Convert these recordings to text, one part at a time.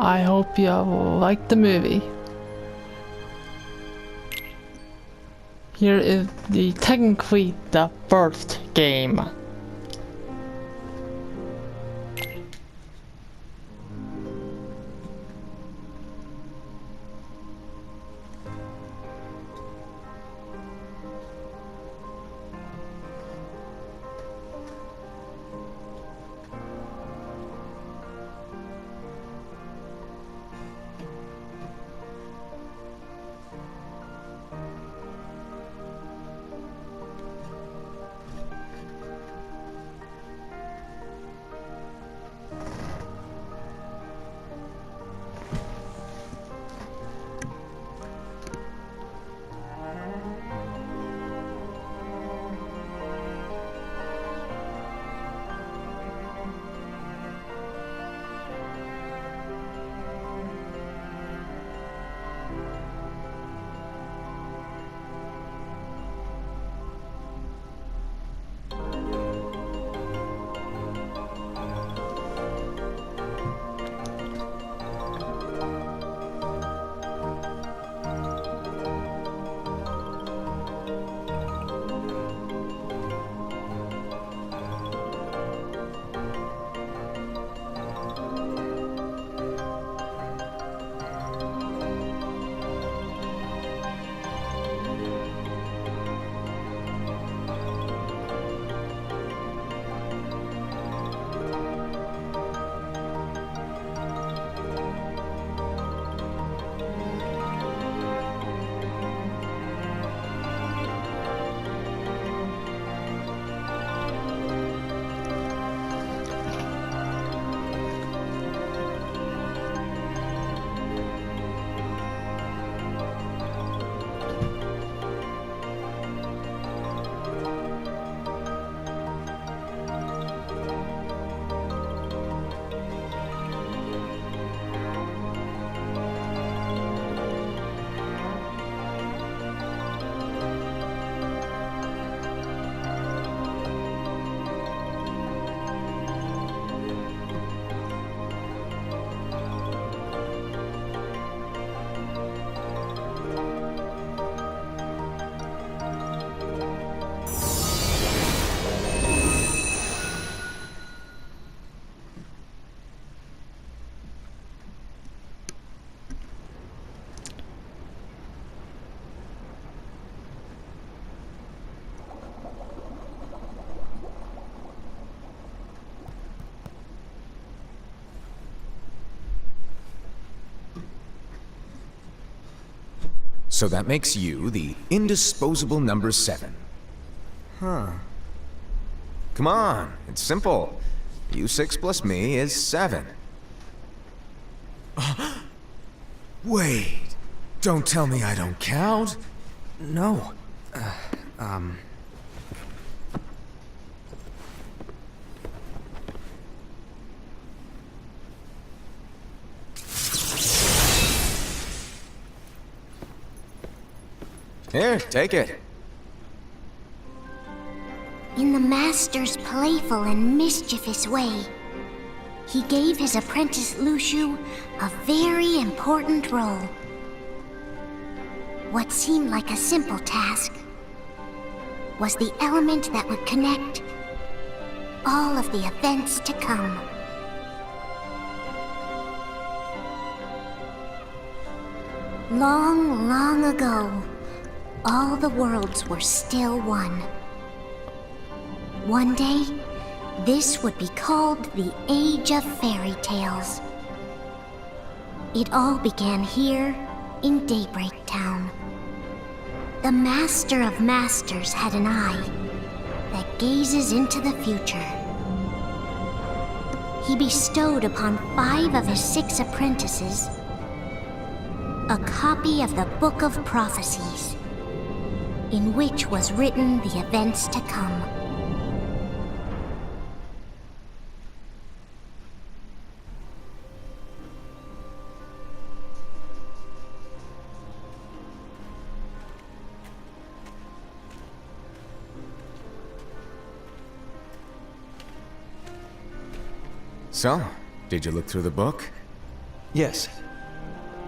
I hope you liked the movie. Here is technically the first game. So that makes you the indisposable number 7. Huh. Come on, it's simple. U6 plus me is 7. Wait, don't tell me I don't count. No. Here, take it. In the Master's playful and mischievous way, he gave his apprentice Luciu a very important role. What seemed like a simple task was the element that would connect all of the events to come. Long, long ago, all the worlds were still one. One day, this would be called the Age of Fairy Tales. It all began here in Daybreak Town. The Master of Masters had an eye that gazes into the future. He bestowed upon 5 of his 6 apprentices a copy of the Book of Prophecies, in which was written the events to come. So, did you look through the book? Yes,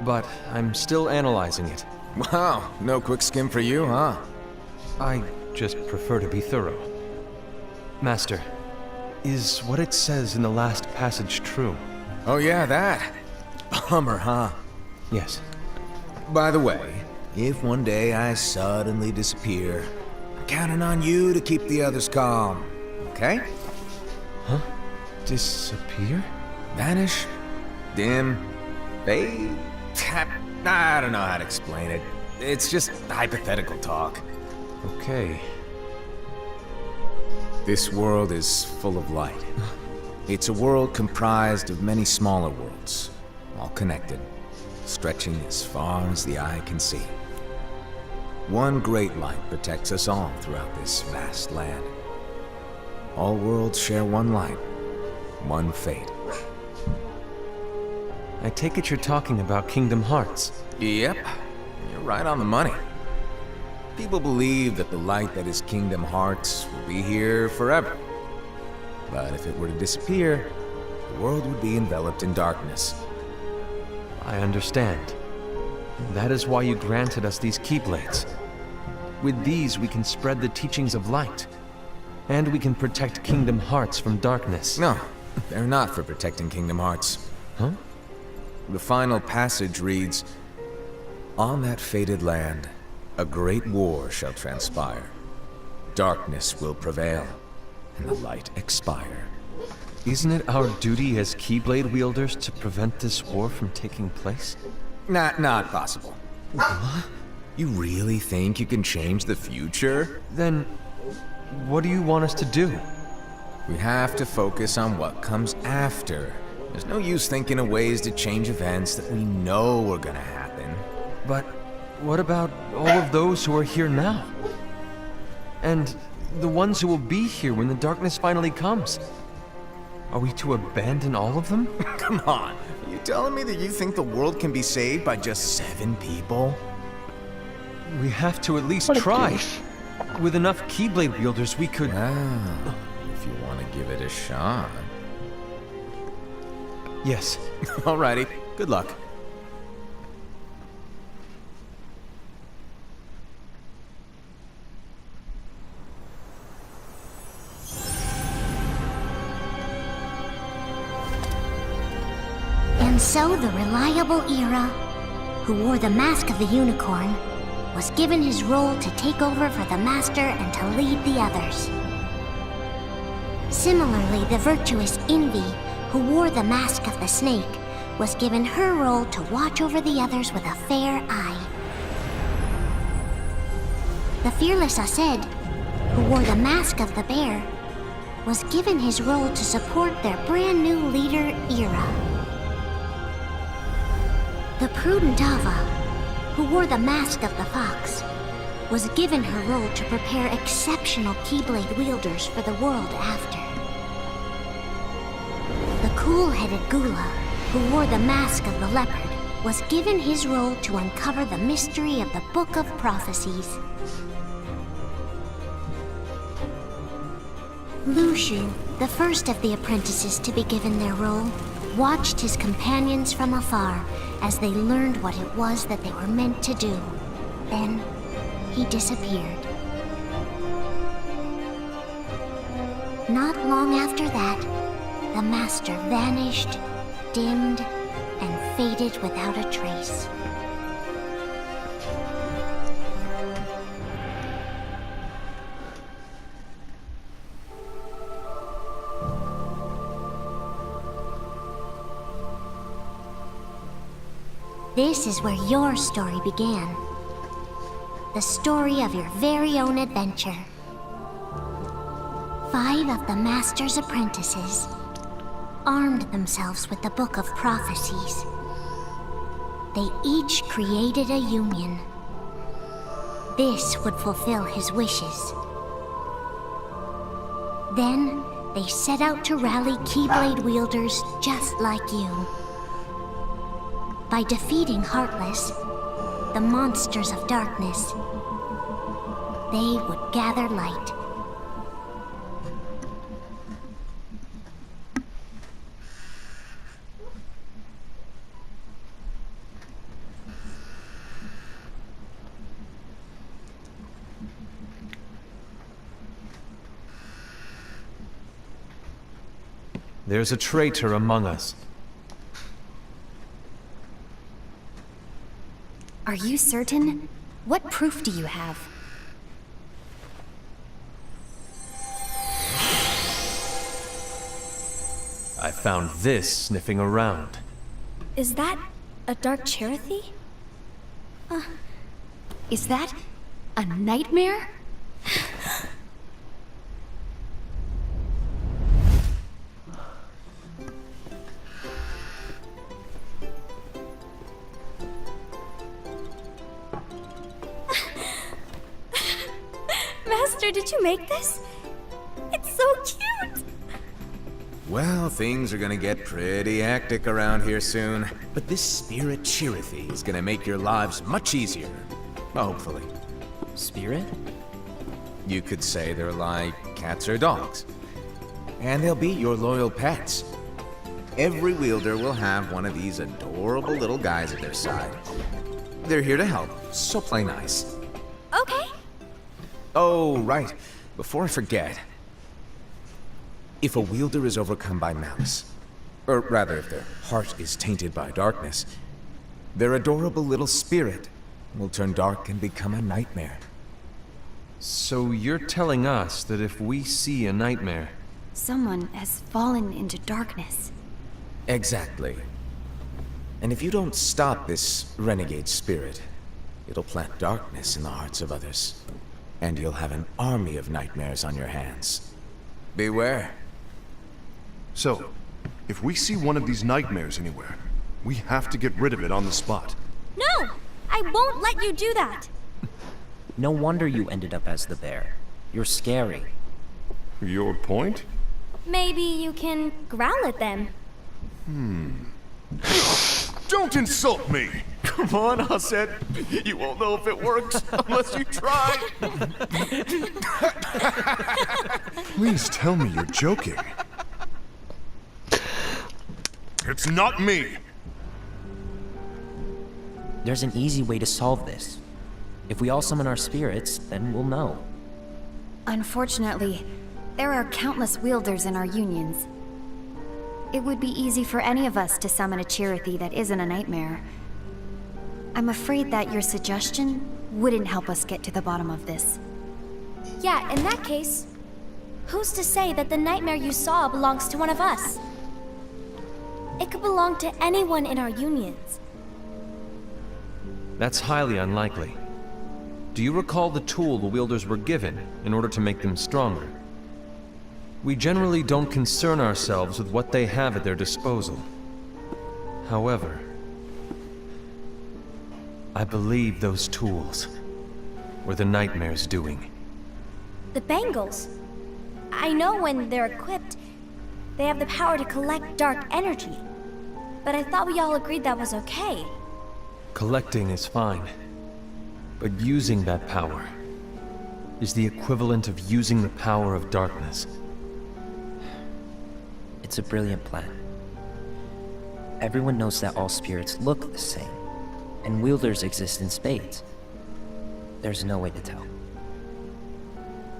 but I'm still analyzing it. Wow, no quick skim for you, huh? I just prefer to be thorough. Master, is what it says in the last passage true? Oh yeah, that. Bummer, huh? Yes. By the way, if one day I suddenly disappear, I'm counting on you to keep the others calm, okay? Huh? Disappear? Vanish? Dim? Fade? I don't know how to explain it. It's just hypothetical talk. Okay. This world is full of light. It's a world comprised of many smaller worlds, all connected, stretching as far as the eye can see. One great light protects us all throughout this vast land. All worlds share one light, one fate. I take it you're talking about Kingdom Hearts. Yep, you're right on the money. People believe that the light that is Kingdom Hearts will be here forever. But if it were to disappear, the world would be enveloped in darkness. I understand. That is why you granted us these Keyblades. With these, we can spread the teachings of light. And we can protect Kingdom Hearts from darkness. No, they're not for protecting Kingdom Hearts. Huh? The final passage reads, "On that fated land, a great war shall transpire. Darkness will prevail, and the light expire." Isn't it our duty as Keyblade wielders to prevent this war from taking place? Not possible. What? You really think you can change the future? Then, what do you want us to do? We have to focus on what comes after. There's no use thinking of ways to change events that we know are gonna happen. But what about all of those who are here now? And the ones who will be here when the darkness finally comes? Are we to abandon all of them? Come on, are you telling me that you think the world can be saved by just 7 people? We have to at least What a try. goof. With enough Keyblade wielders, we could... Well, if you want to give it a shot. Yes. Alrighty, good luck. And so the reliable Era, who wore the mask of the unicorn, was given his role to take over for the Master and to lead the others. Similarly, the virtuous Envy, who wore the mask of the snake, was given her role to watch over the others with a fair eye. The fearless Aced, who wore the mask of the bear, was given his role to support their brand new leader, Era. The prudent Ava, who wore the mask of the fox, was given her role to prepare exceptional Keyblade wielders for the world after. The cool-headed Gula, who wore the mask of the leopard, was given his role to uncover the mystery of the Book of Prophecies. Lushu, the first of the apprentices to be given their role, watched his companions from afar as they learned what it was that they were meant to do. Then, he disappeared. Not long after that, the Master vanished, dimmed, and faded without a trace. This is where your story began. The story of your very own adventure. 5 of the Master's apprentices armed themselves with the Book of Prophecies. They each created a union. This would fulfill his wishes. Then, they set out to rally Keyblade wielders just like you. By defeating Heartless, the monsters of darkness, they would gather light. There's a traitor among us. Are you certain? What proof do you have? I found this sniffing around. Is that a dark Cherothy? Is that a nightmare? Master, did you make this? It's so cute! Well, things are gonna get pretty hectic around here soon. But this spirit Cherothy is gonna make your lives much easier. Hopefully. Spirit? You could say they're like cats or dogs. And they'll be your loyal pets. Every wielder will have one of these adorable little guys at their side. They're here to help, so play nice. Okay. Oh, right. Before I forget. If a wielder is overcome by malice, or rather if their heart is tainted by darkness, their adorable little spirit will turn dark and become a nightmare. So you're telling us that if we see a nightmare... Someone has fallen into darkness. Exactly. And if you don't stop this renegade spirit, it'll plant darkness in the hearts of others. And you'll have an army of nightmares on your hands. Beware. So, if we see one of these nightmares anywhere, we have to get rid of it on the spot. No! I won't let you do that! No wonder you ended up as the bear. You're scary. Your point? Maybe you can growl at them. Don't insult me! Come on, Hassan. You won't know if it works unless you try. Please tell me you're joking. It's not me! There's an easy way to solve this. If we all summon our spirits, then we'll know. Unfortunately, there are countless wielders in our unions. It would be easy for any of us to summon a Cherothy that isn't a nightmare. I'm afraid that your suggestion wouldn't help us get to the bottom of this. Yeah, in that case, who's to say that the nightmare you saw belongs to one of us? It could belong to anyone in our unions. That's highly unlikely. Do you recall the tool the wielders were given in order to make them stronger? We generally don't concern ourselves with what they have at their disposal. However, I believe those tools were the nightmare's doing. The bangles. I know when they're equipped, they have the power to collect dark energy. But I thought we all agreed that was okay. Collecting is fine, but using that power is the equivalent of using the power of darkness. It's a brilliant plan. Everyone knows that all spirits look the same, and wielders exist in spades. There's no way to tell.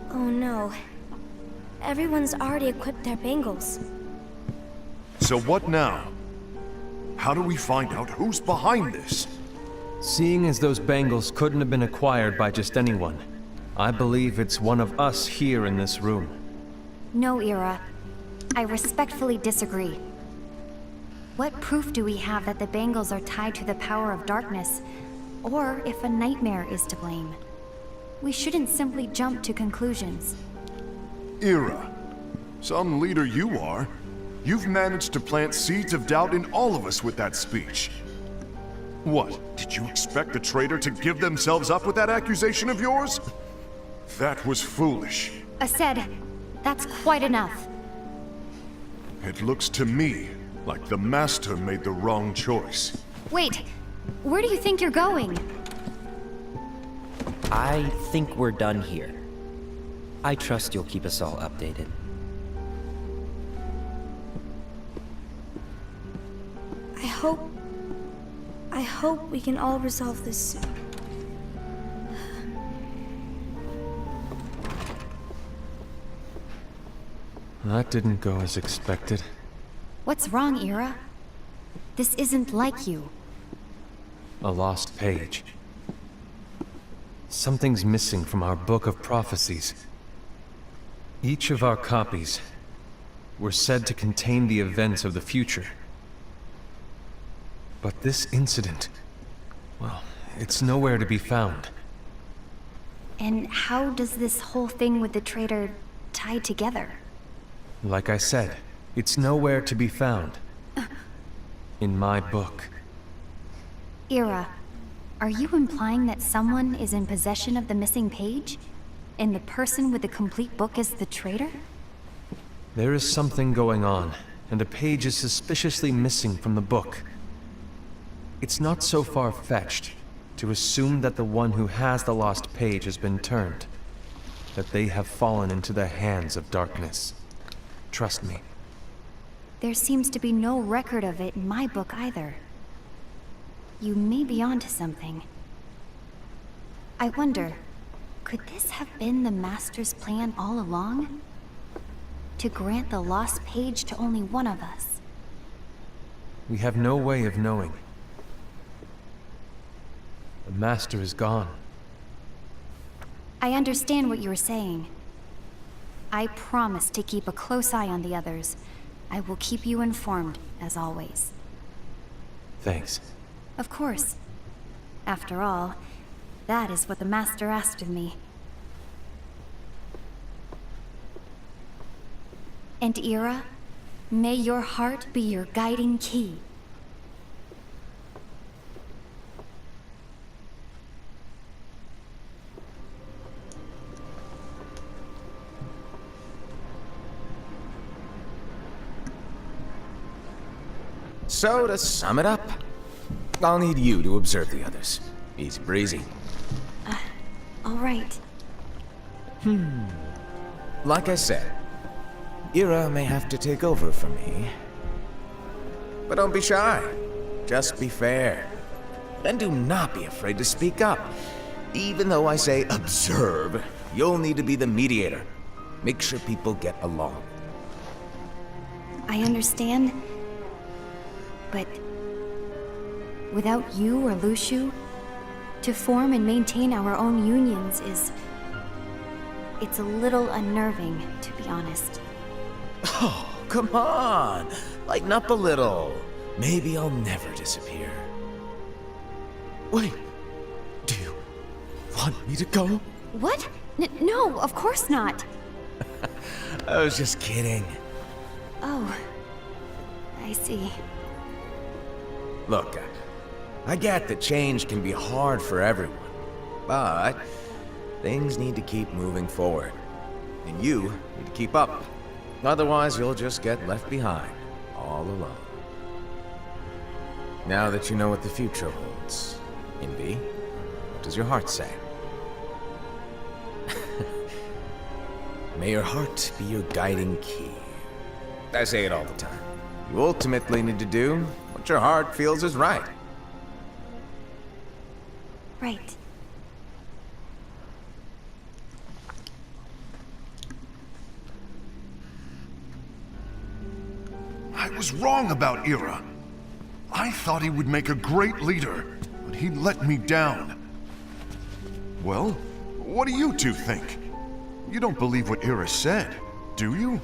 Oh no. Everyone's already equipped their bangles. So what now? How do we find out who's behind this? Seeing as those bangles couldn't have been acquired by just anyone, I believe it's one of us here in this room. No, Ira. I respectfully disagree. What proof do we have that the bangles are tied to the power of darkness, or if a nightmare is to blame? We shouldn't simply jump to conclusions. Ira, some leader you are. You've managed to plant seeds of doubt in all of us with that speech. What, did you expect the traitor to give themselves up with that accusation of yours? That was foolish. Ased, that's quite enough. It looks to me like the Master made the wrong choice. Wait, where do you think you're going? I think we're done here. I trust you'll keep us all updated. I hope we can all resolve this soon. That didn't go as expected. What's wrong, Ira? This isn't like you. A lost page. Something's missing from our book of prophecies. Each of our copies were said to contain the events of the future. But this incident, well, it's nowhere to be found. And how does this whole thing with the traitor tie together? Like I said, it's nowhere to be found. In my book. Ira, are you implying that someone is in possession of the missing page? And the person with the complete book is the traitor? There is something going on, and a page is suspiciously missing from the book. It's not so far-fetched to assume that the one who has the lost page has been turned, that they have fallen into the hands of darkness. Trust me. There seems to be no record of it in my book either. You may be onto something. I wonder, could this have been the Master's plan all along? To grant the lost page to only one of us? We have no way of knowing. The Master is gone. I understand what you're saying. I promise to keep a close eye on the others. I will keep you informed, as always. Thanks. Of course. After all, that is what the Master asked of me. And Ira, may your heart be your guiding key. So, to sum it up, I'll need you to observe the others. Easy breezy. All right. Like I said, Ira may have to take over for me. But don't be shy. Just be fair. And do not be afraid to speak up. Even though I say observe, you'll need to be the mediator. Make sure people get along. I understand. But without you or Luciu, to form and maintain our own unions is... it's a little unnerving, to be honest. Oh, come on! Lighten up a little. Maybe I'll never disappear. Wait, do you want me to go? What? No, of course not. I was just kidding. Oh, I see. Look, I get that change can be hard for everyone, but things need to keep moving forward. And you need to keep up. Otherwise, you'll just get left behind, all alone. Now that you know what the future holds, Envy, what does your heart say? May your heart be your guiding key. I say it all the time. You ultimately need to do what your heart feels is right. Right. I was wrong about Ira. I thought he would make a great leader, but he let me down. Well, what do you two think? You don't believe what Ira said, do you?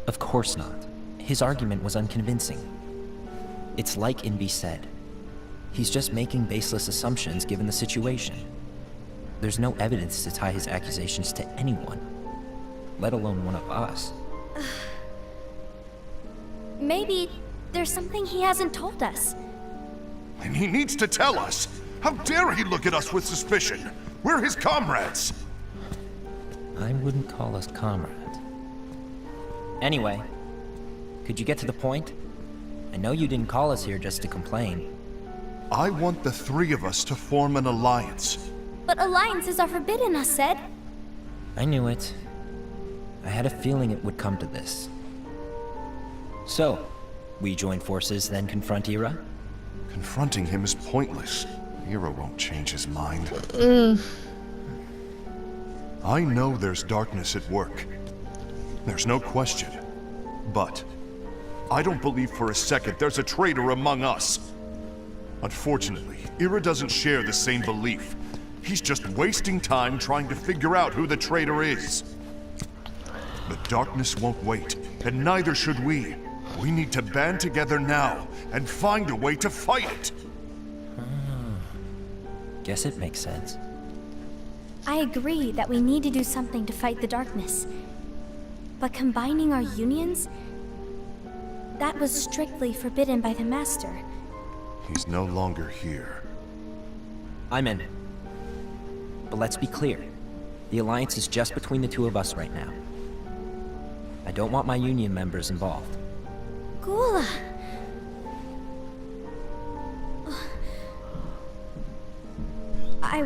Of course not. His argument was unconvincing. It's like Invi said. He's just making baseless assumptions given the situation. There's no evidence to tie his accusations to anyone, let alone one of us. Maybe there's something he hasn't told us. And he needs to tell us. How dare he look at us with suspicion? We're his comrades. I wouldn't call us comrades. Anyway, could you get to the point? I know you didn't call us here just to complain. I want the three of us to form an alliance. But alliances are forbidden, us said. I knew it. I had a feeling it would come to this. So, we join forces, then confront Ira? Confronting him is pointless. Ira won't change his mind. I know there's darkness at work. There's no question. But I don't believe for a second there's a traitor among us. Unfortunately, Ira doesn't share the same belief. He's just wasting time trying to figure out who the traitor is. The darkness won't wait, and neither should we. We need to band together now and find a way to fight it. Guess it makes sense. I agree that we need to do something to fight the darkness. But combining our unions? That was strictly forbidden by the Master. He's no longer here. I'm in. But let's be clear. The Alliance is just between the two of us right now. I don't want my Union members involved. Gula! I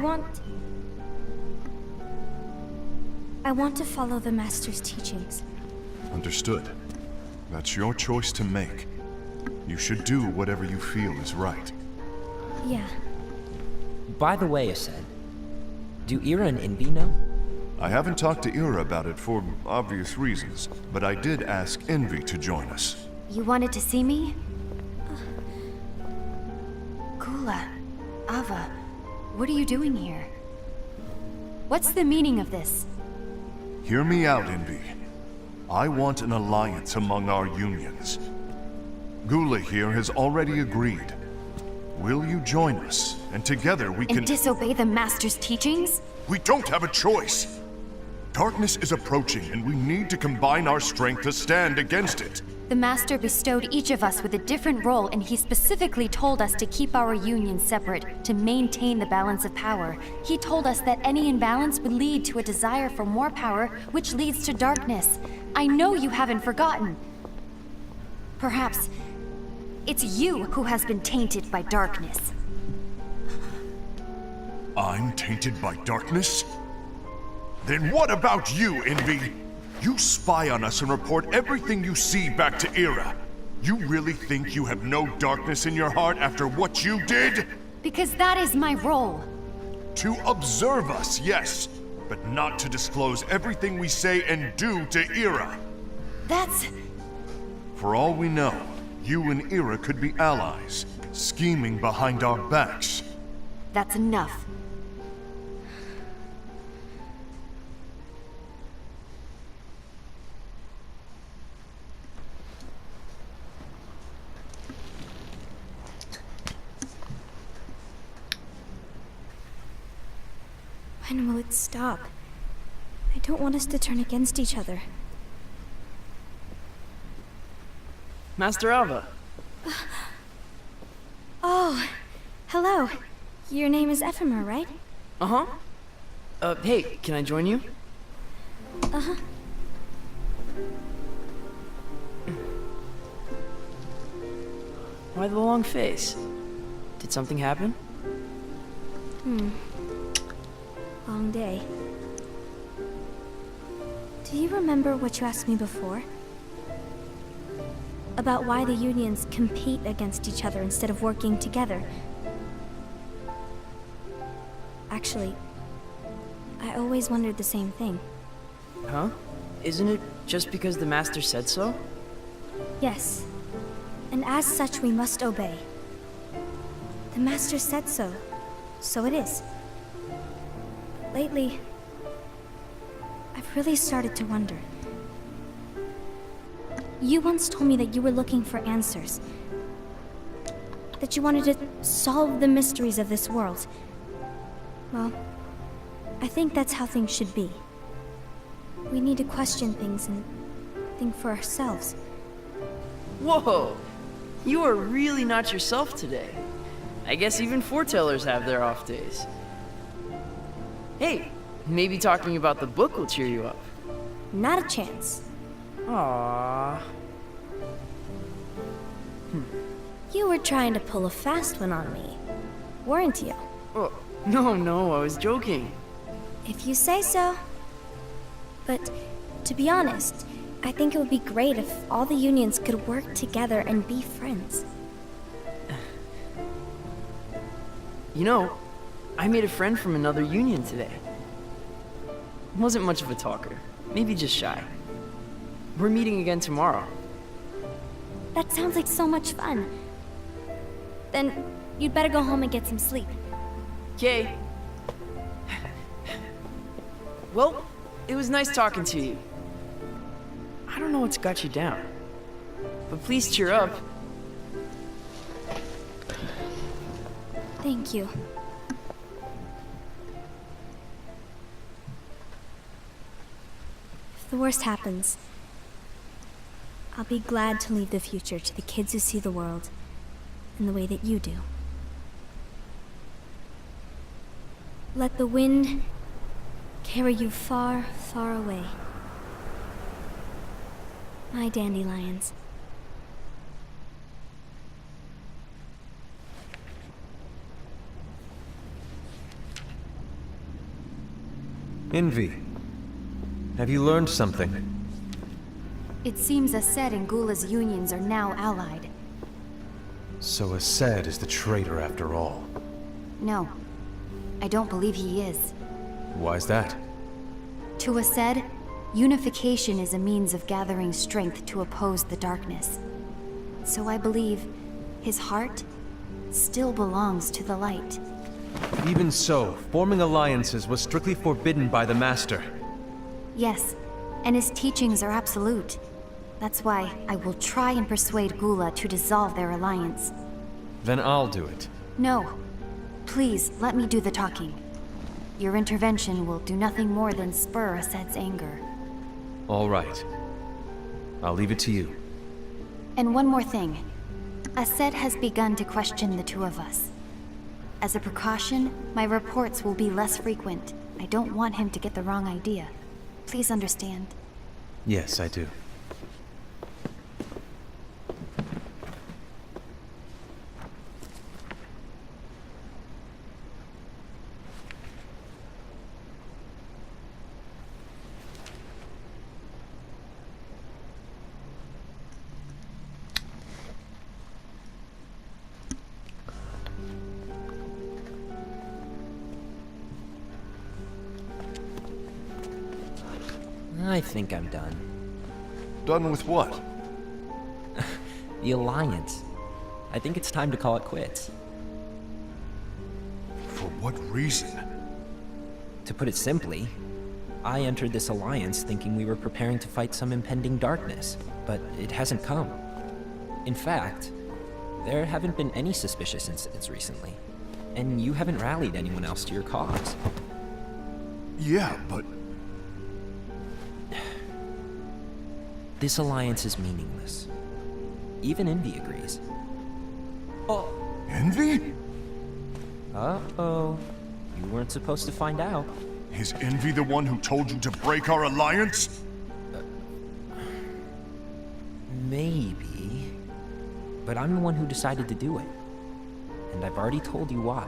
want to follow the Master's teachings. Understood. That's your choice to make. You should do whatever you feel is right. Yeah. By the way, Ased, do Ira and Invi know? I haven't talked to Ira about it for obvious reasons, but I did ask Envy to join us. You wanted to see me? Gula, Ava, what are you doing here? What's the meaning of this? Hear me out, Envy. I want an alliance among our unions. Gula here has already agreed. Will you join us? And together we can— And disobey the Master's teachings? We don't have a choice! Darkness is approaching, and we need to combine our strength to stand against it. The Master bestowed each of us with a different role, and he specifically told us to keep our union separate, to maintain the balance of power. He told us that any imbalance would lead to a desire for more power, which leads to darkness. I know you haven't forgotten. Perhaps it's you who has been tainted by darkness. I'm tainted by darkness? Then what about you, Envy? You spy on us and report everything you see back to Ira. You really think you have no darkness in your heart after what you did? Because that is my role. To observe us, yes, but not to disclose everything we say and do to Ira. That's... For all we know, you and Ira could be allies, scheming behind our backs. That's enough. When will it stop? I don't want us to turn against each other. Master Alva. Oh, hello. Your name is Ephemer, right? Uh-huh. Hey, can I join you? Uh-huh. Why the long face? Did something happen? Long day. Do you remember what you asked me before? About why the unions compete against each other instead of working together. Actually, I always wondered the same thing. Huh? Isn't it just because the Master said so? Yes. And as such, we must obey. The Master said so. So it is. Lately, I've really started to wonder. You once told me that you were looking for answers. That you wanted to solve the mysteries of this world. Well, I think that's how things should be. We need to question things and think for ourselves. Whoa! You are really not yourself today. I guess even foretellers have their off days. Hey, maybe talking about the book will cheer you up. Not a chance. Aww. You were trying to pull a fast one on me, weren't you? Oh, no, I was joking. If you say so. But, to be honest, I think it would be great if all the unions could work together and be friends. You know, I made a friend from another union today. Wasn't much of a talker, maybe just shy. We're meeting again tomorrow. That sounds like so much fun. Then you'd better go home and get some sleep. Okay. Well, it was nice talking to you. I don't know what's got you down, but please cheer up. Thank you. If the worst happens, I'll be glad to leave the future to the kids who see the world in the way that you do. Let the wind carry you far, far away. My dandelions. Envy, have you learned something? It seems Ased and Gula's unions are now allied. So Ased is the traitor after all. No, I don't believe he is. Why's that? To Ased, unification is a means of gathering strength to oppose the darkness. So I believe his heart still belongs to the light. Even so, forming alliances was strictly forbidden by the Master. Yes, and his teachings are absolute. That's why I will try and persuade Gula to dissolve their alliance. Then I'll do it. No. Please, let me do the talking. Your intervention will do nothing more than spur Ased's anger. All right. I'll leave it to you. And one more thing. Ased has begun to question the two of us. As a precaution, my reports will be less frequent. I don't want him to get the wrong idea. Please understand. Yes, I do. I think I'm done. Done with what? The Alliance. I think it's time to call it quits. For what reason? To put it simply, I entered this alliance thinking we were preparing to fight some impending darkness, but it hasn't come. In fact, there haven't been any suspicious incidents recently, and you haven't rallied anyone else to your cause. Yeah, but... This alliance is meaningless. Even Envy agrees. Oh. Envy? Uh-oh. You weren't supposed to find out. Is Envy the one who told you to break our alliance? Maybe. But I'm the one who decided to do it. And I've already told you why.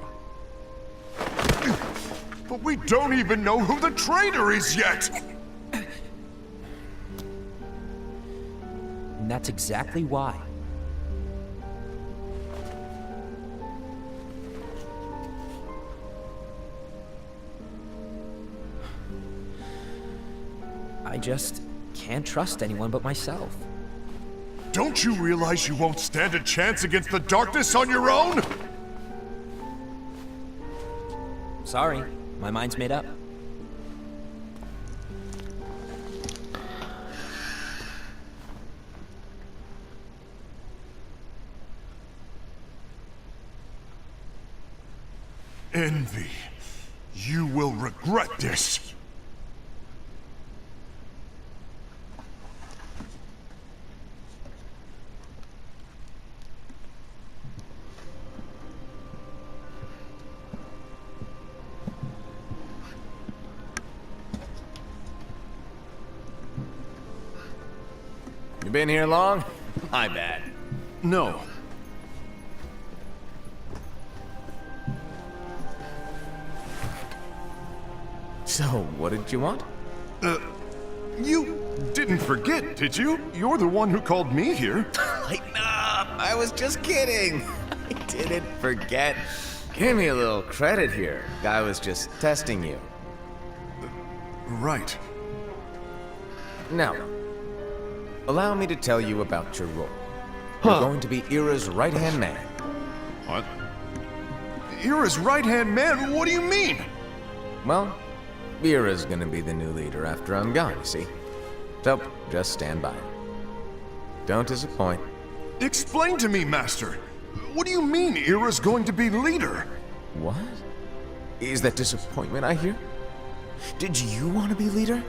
But we don't even know who the traitor is yet! And that's exactly why. I just can't trust anyone but myself. Don't you realize you won't stand a chance against the darkness on your own? Sorry, my mind's made up. Envy, you will regret this. You been here long? My bad. No. So, what did you want? You didn't forget, did you? You're the one who called me here. Lighten up! I was just kidding! I didn't forget. Give me a little credit here. I was just testing you. Right. Now, allow me to tell you about your role. You're going to be Ira's right-hand man. What? Ira's right-hand man? What do you mean? Well, Ira's gonna be the new leader after I'm gone, you see? So, just stand by. Don't disappoint. Explain to me, Master. What do you mean Ira's going to be leader? What? Is that disappointment I hear? Did you want to be leader?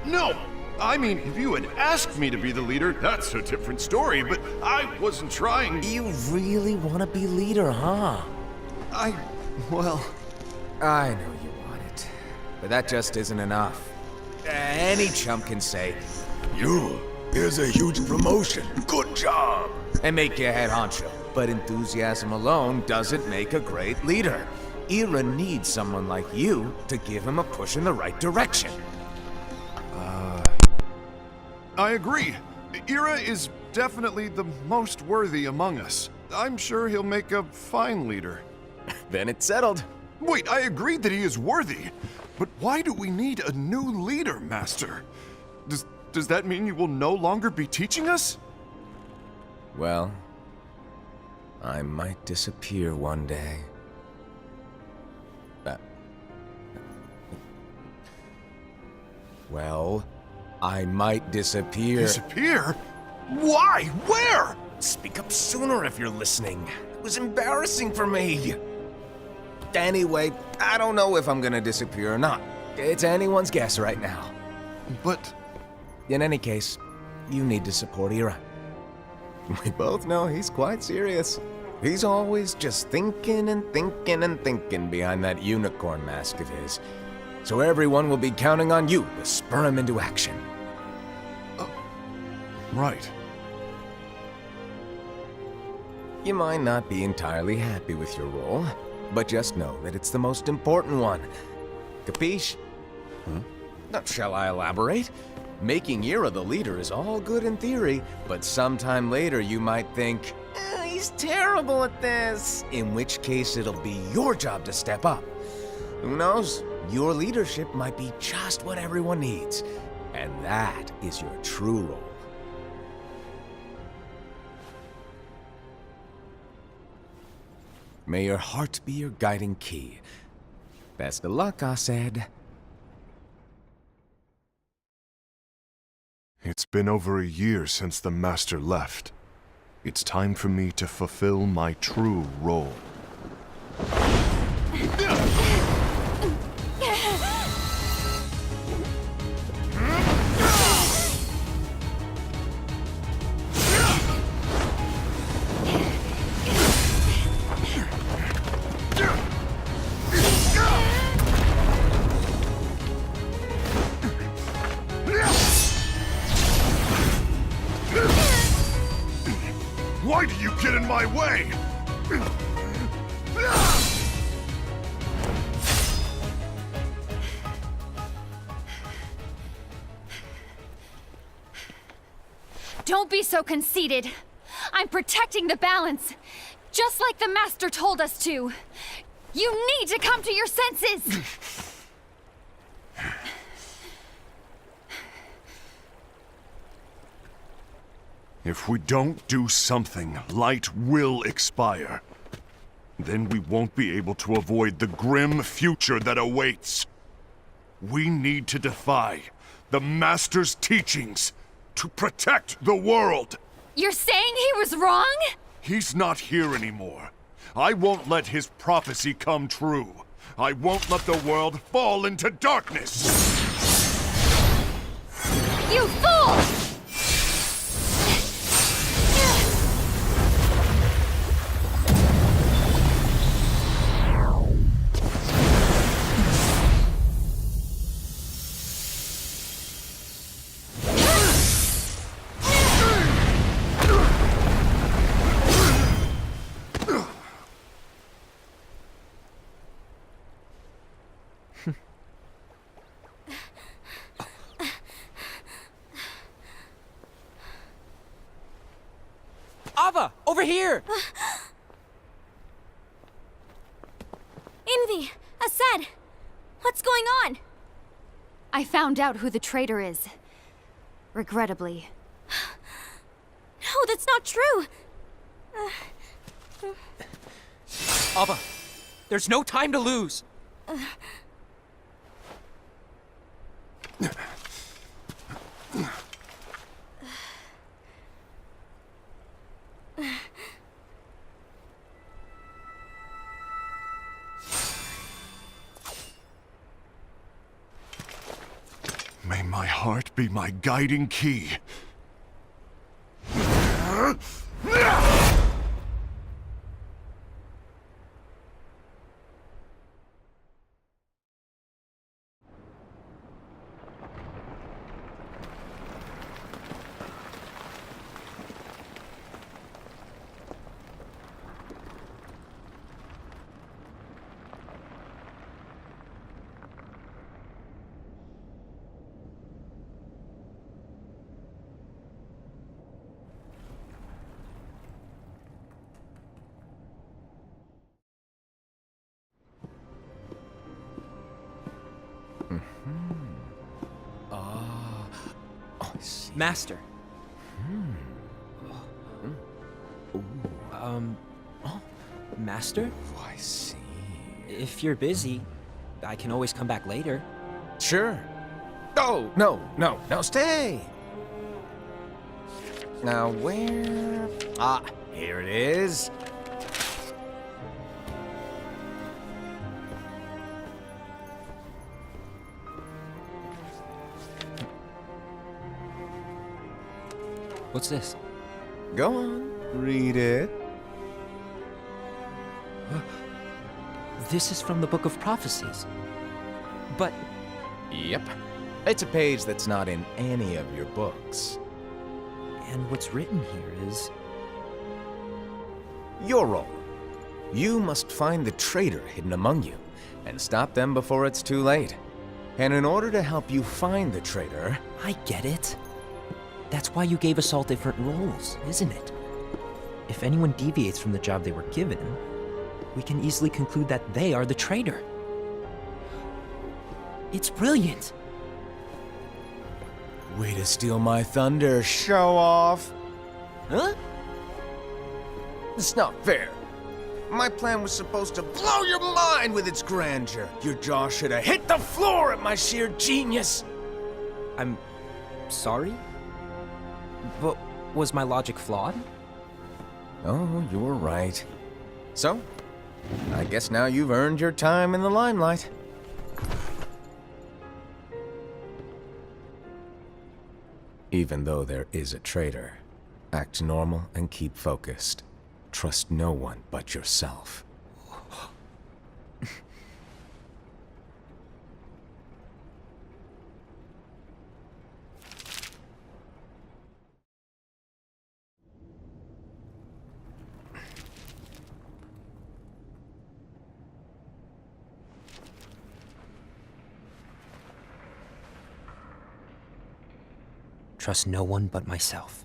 No! I mean, if you had asked me to be the leader, that's a different story, but I wasn't trying. You really want to be leader, huh? Well... I know you want it, but that just isn't enough. Any chump can say, "You, here's a huge promotion, good job," and make you head honcho. But enthusiasm alone doesn't make a great leader. Ira needs someone like you to give him a push in the right direction. I agree. Ira is definitely the most worthy among us. I'm sure he'll make a fine leader. Then it's settled. Wait, I agreed that he is worthy. But why do we need a new leader, Master? Does that mean you will no longer be teaching us? Well, I might disappear one day. Well, I might disappear. Disappear? Why? Where? Speak up sooner if you're listening. It was embarrassing for me. Anyway, I don't know if I'm gonna disappear or not. It's anyone's guess right now. But... In any case, you need to support Ira. We both know he's quite serious. He's always just thinking and thinking and thinking behind that unicorn mask of his. So everyone will be counting on you to spur him into action. Right. You might not be entirely happy with your role, but just know that it's the most important one. Capiche? Now, shall I elaborate? Making Ira the leader is all good in theory, but sometime later you might think, he's terrible at this. In which case it'll be your job to step up. Who knows? Your leadership might be just what everyone needs. And that is your true role. May your heart be your guiding key. Best of luck, I said. It's been over a year since the Master left. It's time for me to fulfill my true role. Why do you get in my way? Don't be so conceited. I'm protecting the balance, just like the Master told us to. You need to come to your senses! If we don't do something, light will expire. Then we won't be able to avoid the grim future that awaits. We need to defy the Master's teachings to protect the world. You're saying he was wrong? He's not here anymore. I won't let his prophecy come true. I won't let the world fall into darkness. You fool! Ava, over here! Envy! Assad! What's going on? I found out who the traitor is. Regrettably. No, That's not true! Ava, there's no time to lose! May my heart be my guiding key. Master. Master? Oh, I see. If you're busy, I can always come back later. Sure. Oh, no, stay! Now, where... Ah, here it is. What's this? Go on, read it. This is from the Book of Prophecies. But Yep. It's a page that's not in any of your books. and what's written here is... Your role. You must find the traitor hidden among you, and stop them before it's too late. And in order to help you find the traitor... I get it. That's why you gave us all different roles, isn't it? If anyone deviates from the job they were given, we can easily conclude that they are the traitor. It's brilliant. Way to steal my thunder, show off! Huh? It's not fair. My plan was supposed to blow your mind with its grandeur. Your jaw should have hit the floor at my sheer genius. I'm sorry? But was my logic flawed? Oh, you're right. So, I guess now you've earned your time in the limelight. Even though there is a traitor, act normal and keep focused. Trust no one but yourself. Trust no one but myself.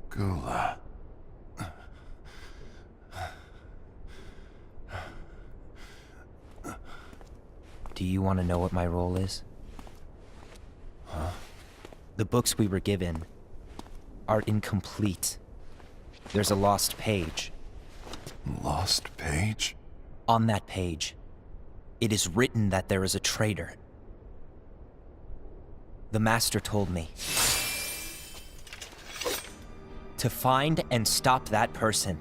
Gula. Do you want to know what my role is? Huh? The books we were given are incomplete. There's a lost page. Lost page? On that page, it is written that there is a traitor. The Master told me to find and stop that person.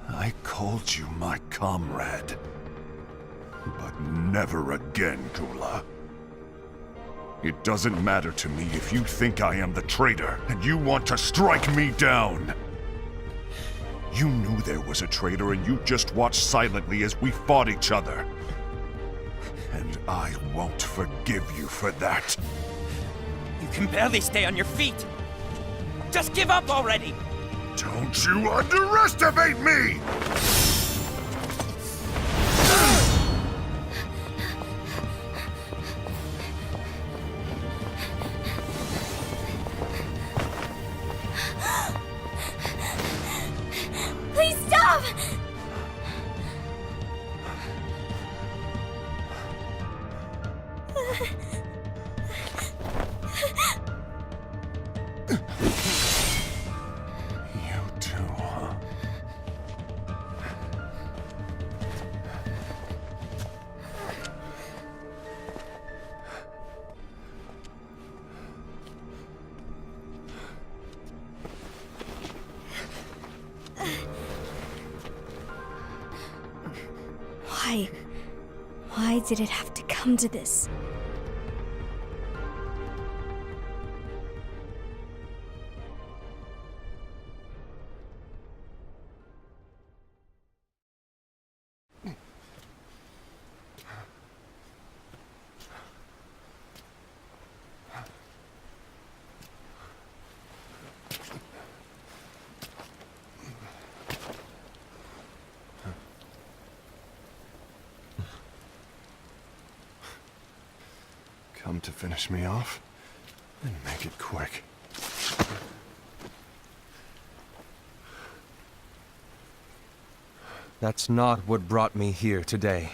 I called you my comrade. But never again, Gula. It doesn't matter to me if you think I am the traitor, and you want to strike me down. You knew there was a traitor, and you just watched silently as we fought each other. And I won't forgive you for that. You can barely stay on your feet. Just give up already! Don't you underestimate me! Please stop! You too, huh? Why? Why did it have to come to this? Come to finish me off? Then make it quick. That's not what brought me here today.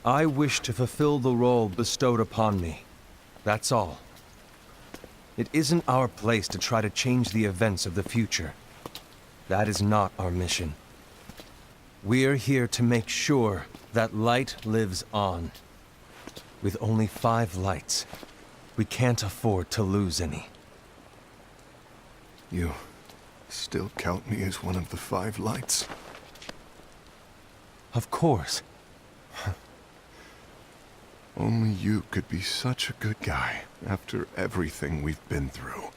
I wish to fulfill the role bestowed upon me. That's all. It isn't our place to try to change the events of the future. That is not our mission. We're here to make sure that light lives on. With only 5 lights, we can't afford to lose any. You still count me as one of the 5 lights? Of course. Only you could be such a good guy after everything we've been through.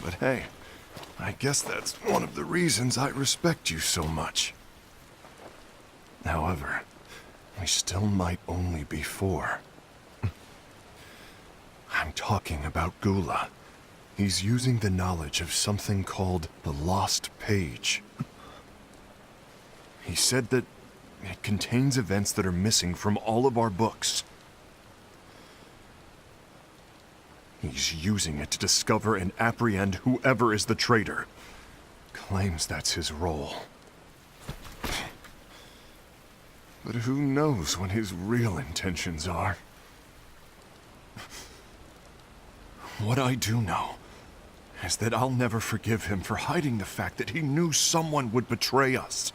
But hey, I guess that's one of the reasons I respect you so much. However, we still might only be 4. I'm talking about Gula. He's using the knowledge of something called the Lost Page. He said that it contains events that are missing from all of our books. He's using it to discover and apprehend whoever is the traitor. Claims that's his role. But who knows what his real intentions are? What I do know is that I'll never forgive him for hiding the fact that he knew someone would betray us.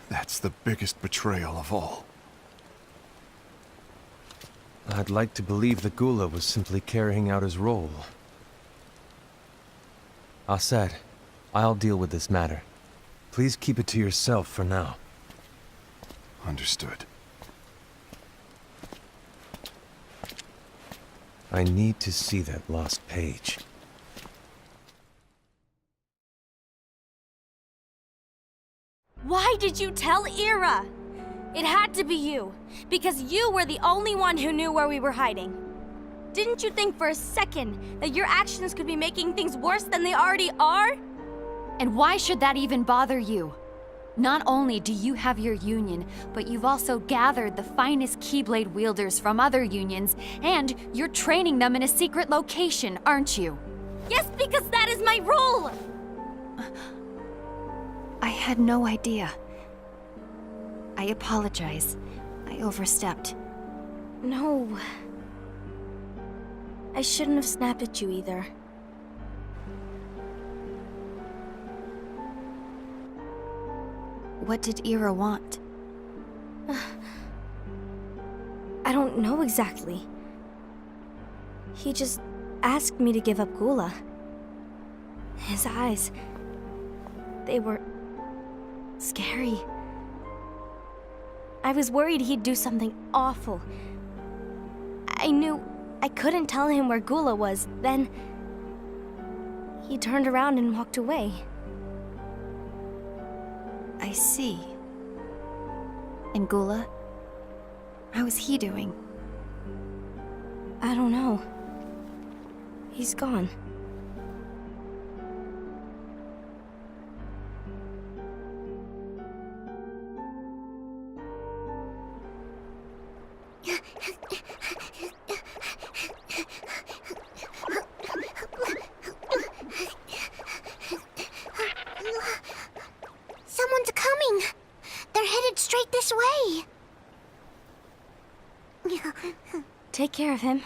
That's the biggest betrayal of all. I'd like to believe that Gula was simply carrying out his role. Aset, I'll deal with this matter. Please keep it to yourself for now. Understood. I need to see that lost page. Why did you tell Ira? It had to be you, because you were the only one who knew where we were hiding. Didn't you think for a second that your actions could be making things worse than they already are? And why should that even bother you? Not only do you have your union, but you've also gathered the finest Keyblade wielders from other unions, and you're training them in a secret location, aren't you? Yes, because that is my role! I had no idea. I apologize. I overstepped. No. I shouldn't have snapped at you either. What did Ira want? I don't know exactly. He just asked me to give up Gula. His eyes... they were... scary. I was worried he'd do something awful. I knew I couldn't tell him where Gula was. Then... he turned around and walked away. I see. And Gula? How is he doing? I don't know. He's gone. Someone's coming! They're headed straight this way! Take care of him.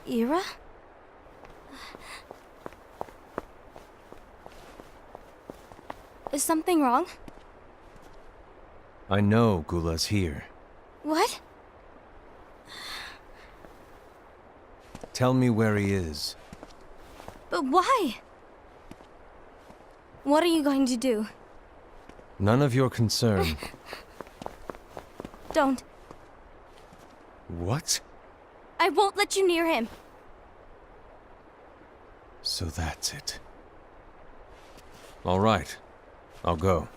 Ira? Is something wrong? I know Gula's here. What? Tell me where he is. But why? What are you going to do? None of your concern. Don't. What? I won't let you near him. So that's it. All right. I'll go.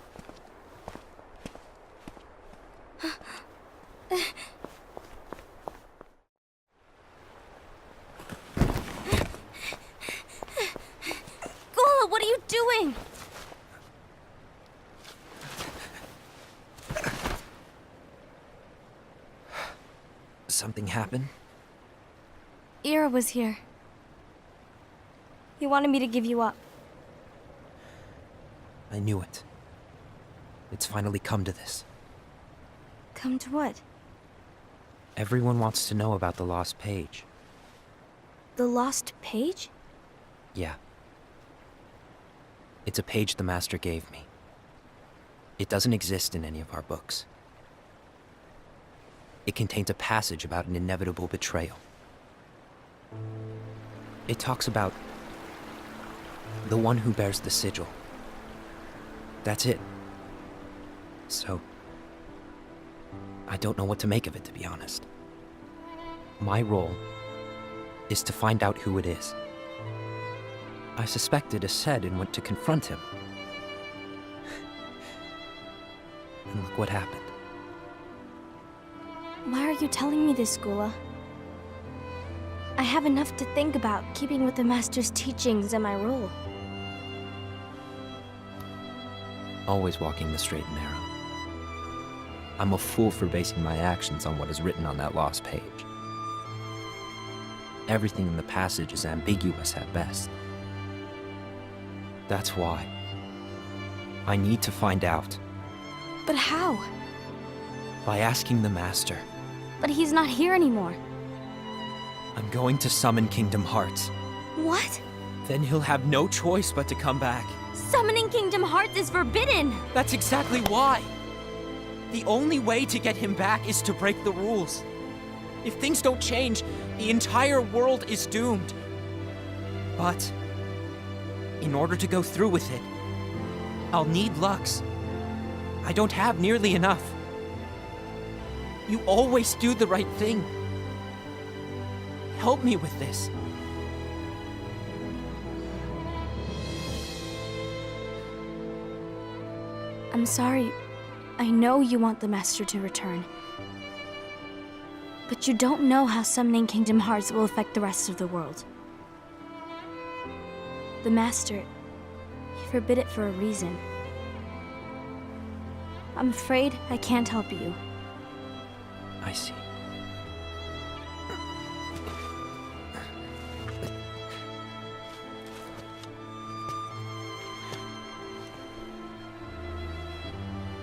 Gula, what are you doing? Something happened? Ira was here. He wanted me to give you up. I knew it. It's finally come to this. Come to what? Everyone wants to know about the lost page. The lost page? Yeah. It's a page the Master gave me. It doesn't exist in any of our books. It contains a passage about an inevitable betrayal. It talks about the one who bears the sigil. That's it. So, I don't know what to make of it, to be honest. My role is to find out who it is. I suspected Ased and went to confront him. And look what happened. Why are you telling me this, Gula? I have enough to think about, keeping with the Master's teachings and my role. Always walking the straight and narrow. I'm a fool for basing my actions on what is written on that lost page. Everything in the passage is ambiguous at best. That's why I need to find out. But how? By asking the Master. But he's not here anymore. I'm going to summon Kingdom Hearts. What? Then he'll have no choice but to come back. Summoning Kingdom Hearts is forbidden! That's exactly why. The only way to get him back is to break the rules. If things don't change, the entire world is doomed. But in order to go through with it, I'll need Lux. I don't have nearly enough. You always do the right thing. Help me with this. I'm sorry. I know you want the Master to return. But you don't know how summoning Kingdom Hearts will affect the rest of the world. The Master, he forbid it for a reason. I'm afraid I can't help you. I see.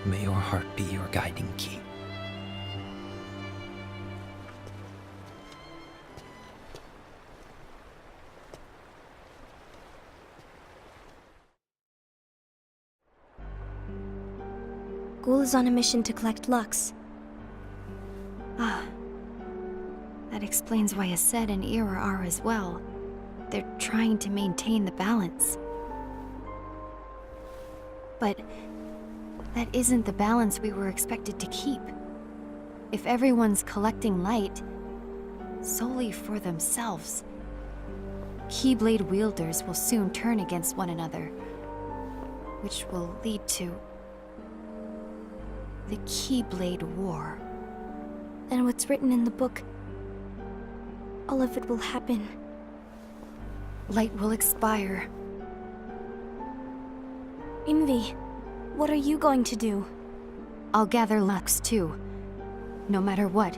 May your heart be your guiding key. Ghoul is on a mission to collect Lux. Ah. That explains why Ased and Ira are as well. They're trying to maintain the balance. But that isn't the balance we were expected to keep. If everyone's collecting light solely for themselves, Keyblade wielders will soon turn against one another, which will lead to the Keyblade War. Then what's written in the book, all of it will happen. Light will expire. Envy, what are you going to do? I'll gather Lux too. No matter what,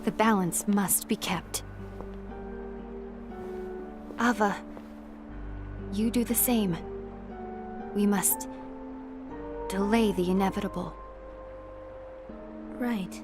the balance must be kept. Ava, you do the same. We must delay the inevitable. Right.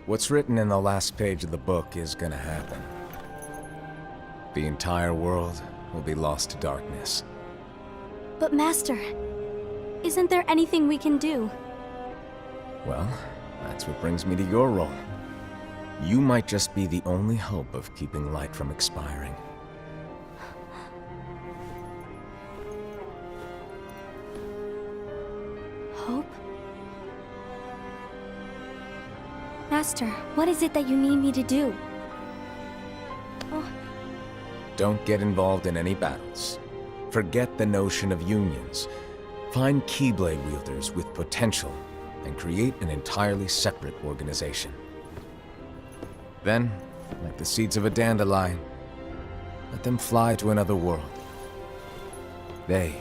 What's written in the last page of the book is gonna happen. The entire world will be lost to darkness. But Master, isn't there anything we can do? Well, that's what brings me to your role. You might just be the only hope of keeping light from expiring. Hope? Master, what is it that you need me to do? Oh, Don't get involved in any battles. Forget the notion of unions. Find Keyblade wielders with potential and create an entirely separate organization. Then, like the seeds of a dandelion, let them fly to another world. They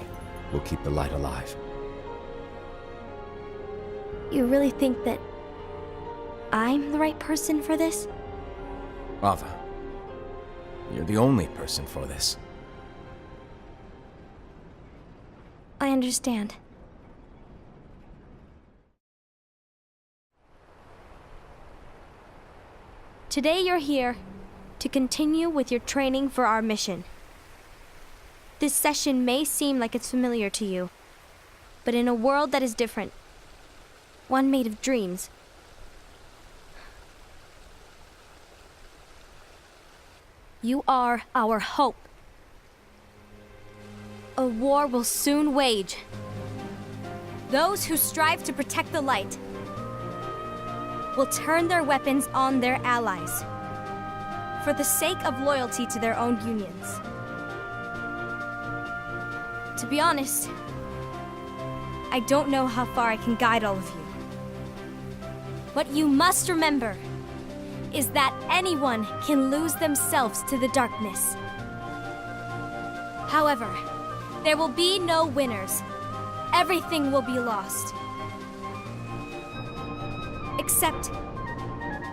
will keep the light alive. you really think that I'm the right person for this? Ava, you're the only person for this. I understand. Today you're here to continue with your training for our mission. This session may seem like it's familiar to you, but in a world that is different, one made of dreams, you are our hope. A war will soon wage. Those who strive to protect the light will turn their weapons on their allies for the sake of loyalty to their own unions. To be honest, I don't know how far I can guide all of you. What you must remember is that anyone can lose themselves to the darkness. However, there will be no winners. Everything will be lost. Except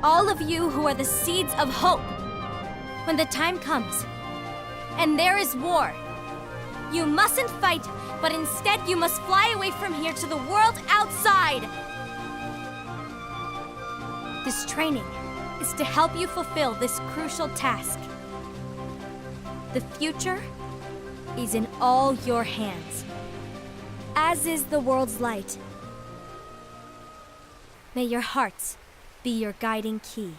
all of you who are the seeds of hope. When the time comes, and there is war, you mustn't fight, but instead you must fly away from here to the world outside. This training is to help you fulfill this crucial task. The future is in all your hands, as is the world's light. May your hearts be your guiding key.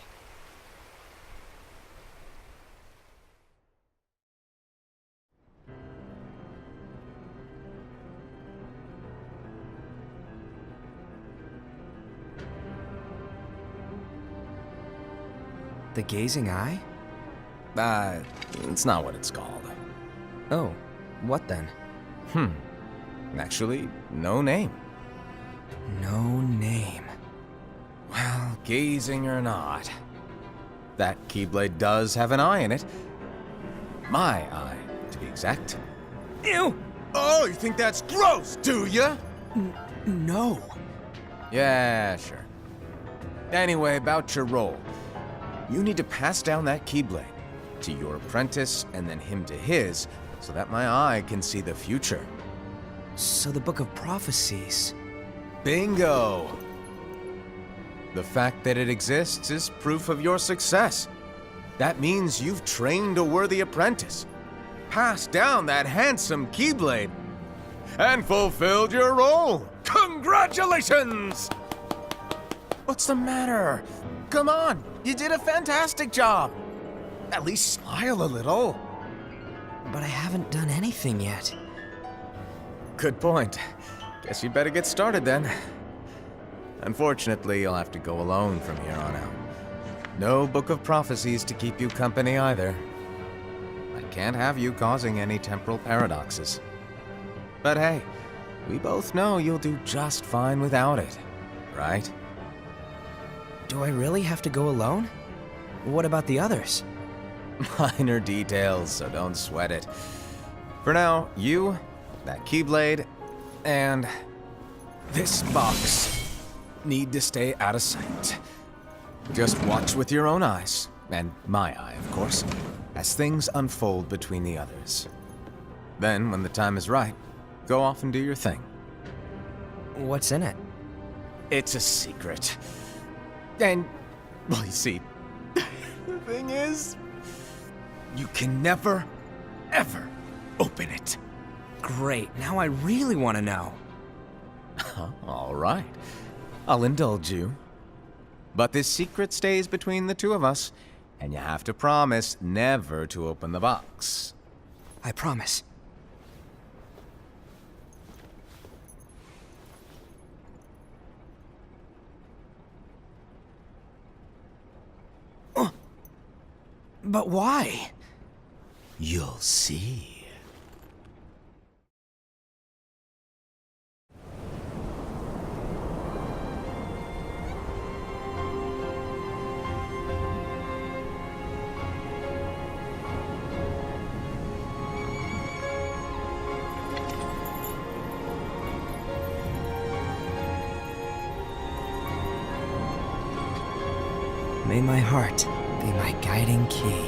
The gazing eye? It's not what it's called. Oh, what then? Actually, no name. No name. Well, gazing or not, that Keyblade does have an eye in it. My eye, to be exact. Ew! Oh, you think that's gross, do ya? No. Yeah, sure. Anyway, about your role. You need to pass down that Keyblade to your apprentice and then him to his, so that my eye can see the future. So the Book of Prophecies... Bingo! The fact that it exists is proof of your success. That means you've trained a worthy apprentice, passed down that handsome Keyblade, and fulfilled your role. Congratulations! What's the matter? Come on, you did a fantastic job. At least smile a little. But I haven't done anything yet. Good point. Guess you'd better get started then. Unfortunately, you'll have to go alone from here on out. No Book of Prophecies to keep you company either. I can't have you causing any temporal paradoxes. But hey, we both know you'll do just fine without it, right? Do I really have to go alone? What about the others? Minor details, so don't sweat it. For now, you, that Keyblade, and this box need to stay out of sight. Just watch with your own eyes, and my eye, of course, as things unfold between the others. Then, when the time is right, go off and do your thing. What's in it? It's a secret. And, well, you see, the thing is, you can never, ever open it. Great, now I really want to know. All right. I'll indulge you. But this secret stays between the two of us, and you have to promise never to open the box. I promise. But why? You'll see. May my heart be my guiding key.